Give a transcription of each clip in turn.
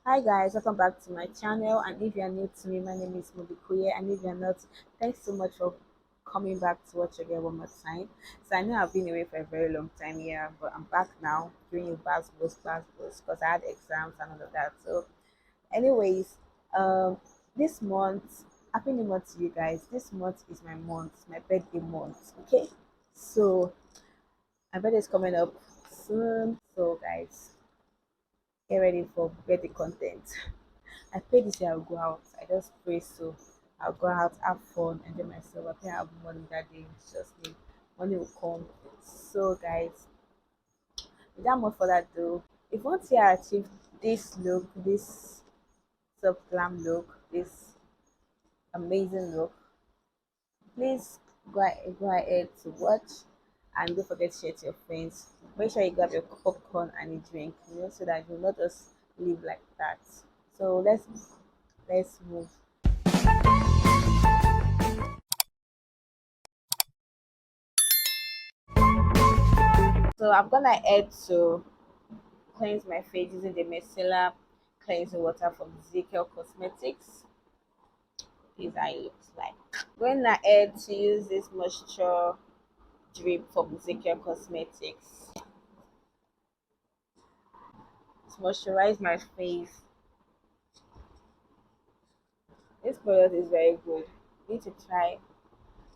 Hi guys, welcome back to my channel. And if you are new to me, my name is Mobykuye. And if you're not, thanks so much for coming back to watch again one more time. So I know I've been away for a very long time here, but I'm back now doing your class because I had exams and all of that. So, anyways, um, this month, happy new month to you guys. This month is my month, my birthday month. Okay, so my birthday is coming up soon. So guys, get ready for birthday content. I pray this year I'll go out. I just pray so. I'll go out, have fun, enjoy myself. I pray I have money that day. It's just me. Money will come. So, guys, without more further ado, if once you achieve this look, this self glam look, this amazing look, please go ahead to watch and don't forget to share to your friends. Make sure you grab your popcorn and a drink, so that you'll not just live like that. So let's move. So I'm gonna add to cleanse my face using the micellar cleansing water from Ezekiel Cosmetics. This is how it looks like. Going ahead to use this moisture drip from Ezekiel Cosmetics to moisturize my face. This product is very good. You need to try.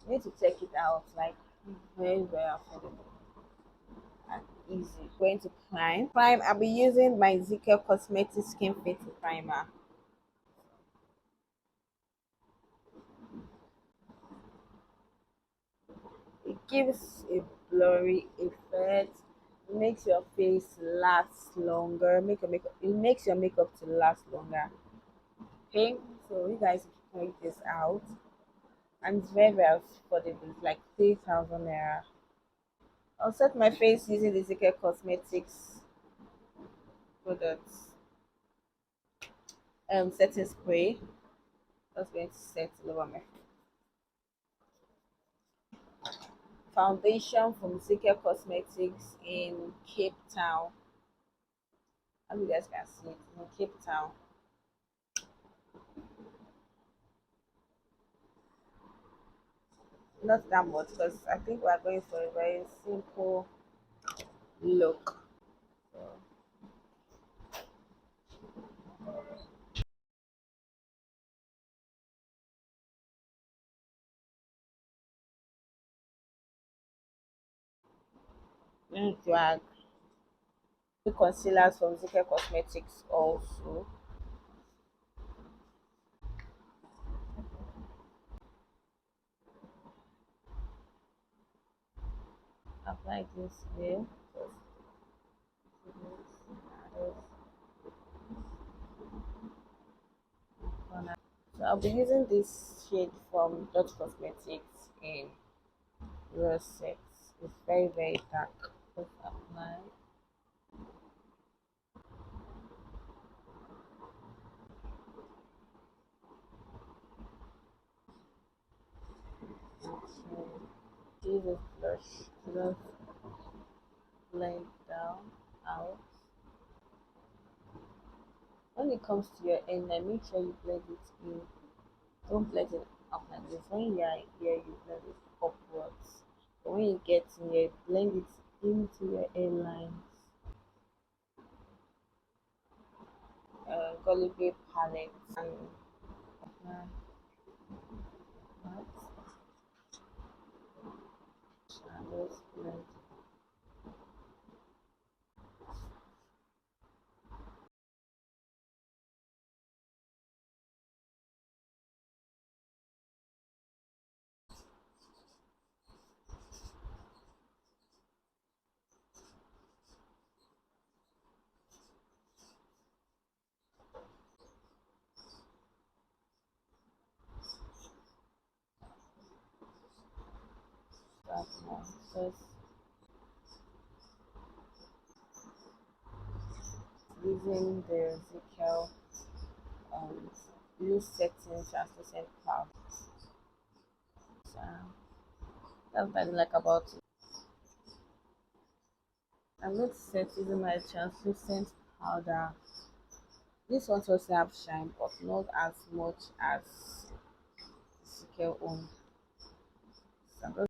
You need to check it out. Like very affordable and easy. Going to prime. Prime. I'll be using my Ezekiel Cosmetics Skin Fit Primer. It gives a blurry effect. It makes your face last longer. Make your makeup. It makes your makeup to last longer. Okay, so you guys can check this out, and it's very affordable. It's like 3,000 naira. I'll set my face using the Secret Cosmetics products. Setting spray. Just going to set it over my foundation from Secret Cosmetics in Cape Town. As you guys can see it in Cape Town. Not that much because I think we're going for a very simple look. So going to add the concealers from Zika Cosmetics also. Apply this way. So I'll be using this shade from Dot Cosmetics in Rose Set. It's very dark. Just apply. Okay. Use this blush to just blend down out. When it comes to your hairline, make sure you blend it in. Don't blend it up like this. When you are here, you blend it upwards. But when you get in here, blend it into your hairlines. Gullible palette and apply that. Shadows blend. That one. First, using the Ezekiel um, loose setting translucent powder. So that's what I like about it. I'm going to set using my translucent powder This one also have shine, but not as much as scale own. So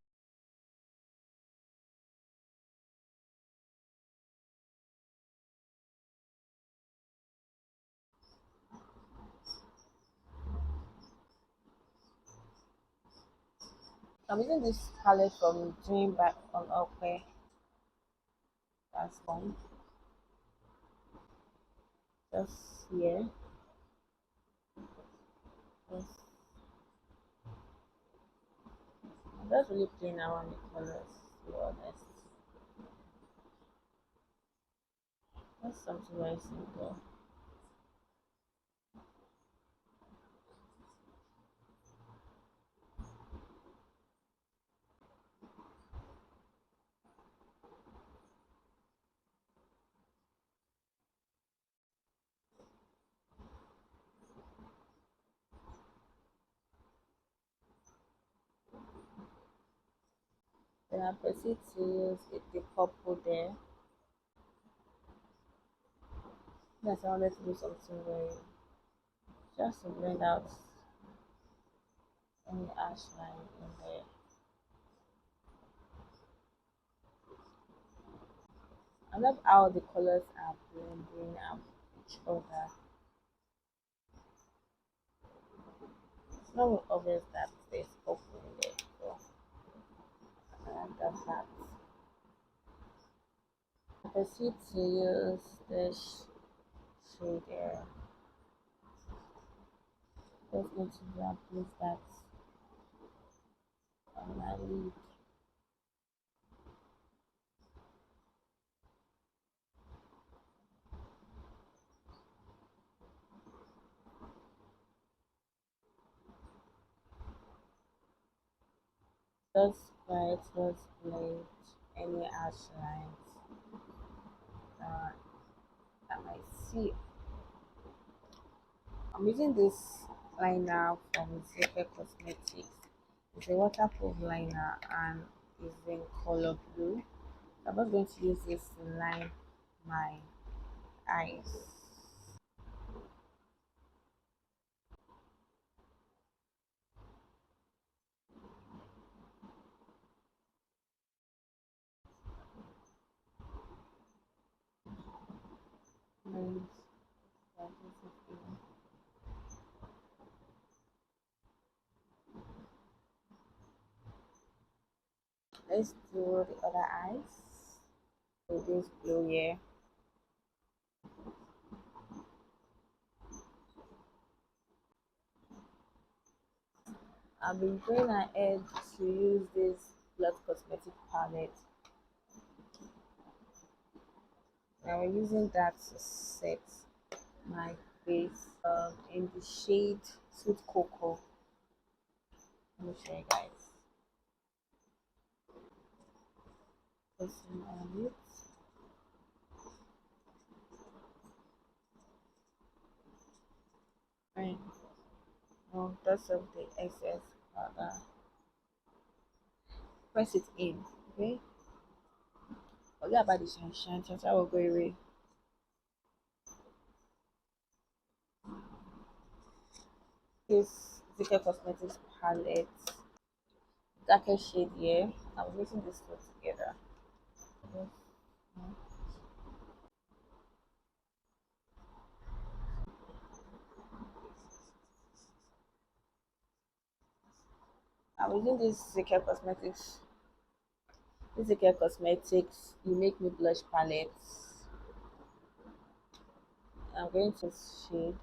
I'm using this palette from Dream by on Okay. That's one. Just here. Just, I'm just really playing around with colors, to be honest. That's something very simple. Then I proceed to use the purple there. Yes, I wanted to do something very, just to blend out any ash line in there. I love how the colors are blending out each other. It's not obvious that there's purple in there, so I like that fact. I proceed to use this shade there. Just going to grab place that on my lid. Just quiet, just blend any ash lines that I might see. I'm using this liner from Zeke Cosmetics. It's a waterproof liner and is in color blue. I'm just going to use this to line my eyes. And let's do the other eyes with this blue here. I've been going ahead to use this blood cosmetic palette. Now we're using that to set my face in the shade Sweet Cocoa. Let me show you guys. Pressing on it. Right. Now that's of the excess powder. Press it in. Okay. Forget about the shine shine. Shine shine will go away. This Zika Cosmetics palette. Darker shade here. I'm mixing these two together. I'm using this Zika Cosmetics. This Zika Cosmetics You Make Me Blush palette. I'm going to shade.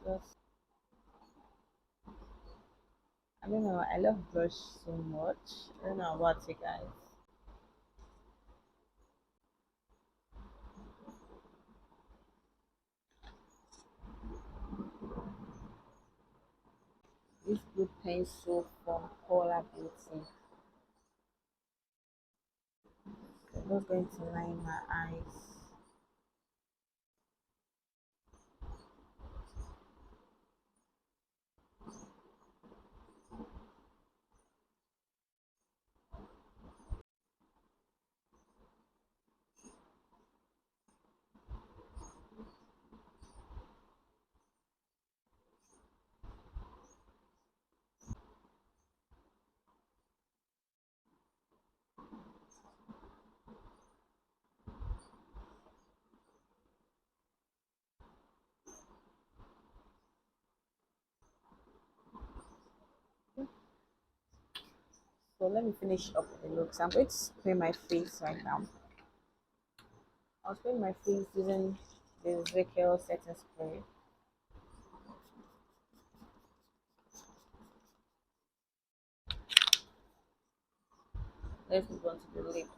Just I don't know. I love blush so much. I don't know about you guys. This blue pencil from Color Beauty. So I'm just going to line my eyes. So let me finish up with the looks. I'm going to spray my face right now. I'll spray my face using the Ezekiel setting spray. Let's move on to the lips.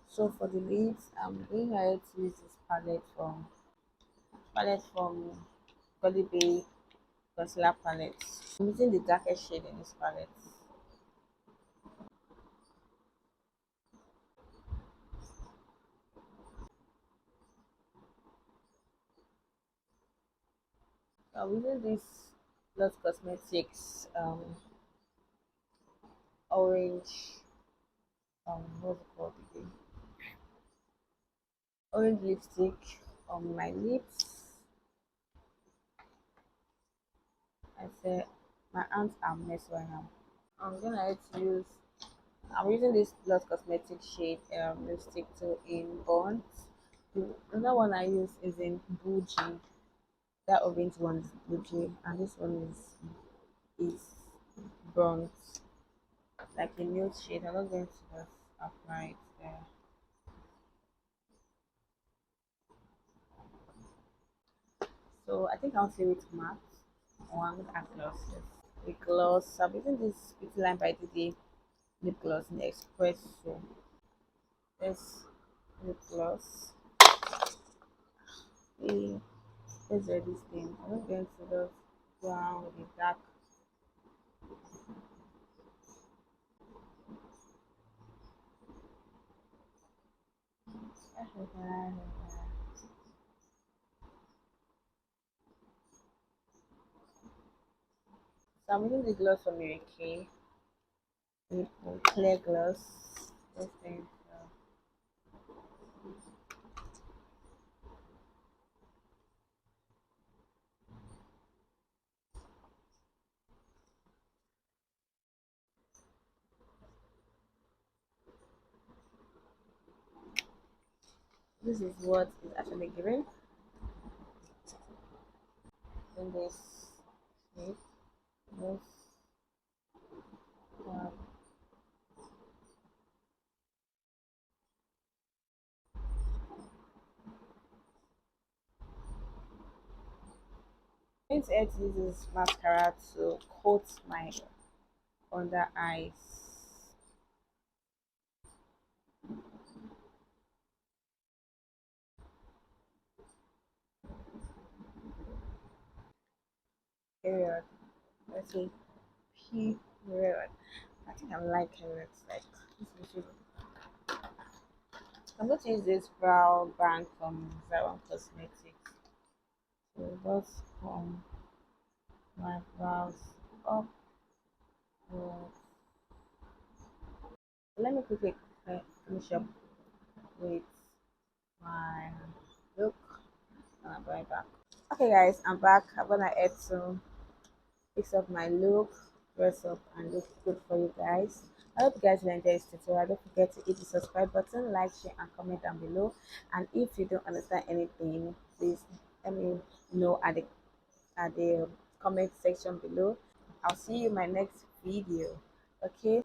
So for the lips, I'm going ahead to use this palette from Golly Bay concealer palette. I'm using the darkest shade in this palette. So I'm using this Lost Cosmetics orange what's it called again? Orange lipstick on my lips. I said my hands are messed right now. I'm using this Lost Cosmetic shade lipstick to in Bond. The another one I use is in Bougie. That orange one is Bougie, and this one is bronze, like a nude shade. I'm not going to just apply it there. So I think I'll say with matte or I'm gonna add glosses. With gloss, I'm using this Beauty Line by Didi lip gloss in the espresso. This lip gloss. See, let's do this thing. I'm not going to just go around with the dark. So I'm using the gloss from Mary Kay. Clear gloss. This thing. This is what is actually given in this shape. This one. I'm going to use this mascara to coat my under eyes. Period. Let's see. Period. I think I'm liking it. Like this is I'm going to use this brow band from Zero Cosmetics. So just from my brows up. Let me quickly finish up with my look and I'm going back. Okay guys, I'm back. I'm gonna add some fix up my look, dress up and look good for you guys. I hope you guys will enjoy this tutorial. Don't forget to hit the subscribe button, like, share and comment down below. And if you don't understand anything, please let me know at the comment section below. I'll see you in my next video. Okay.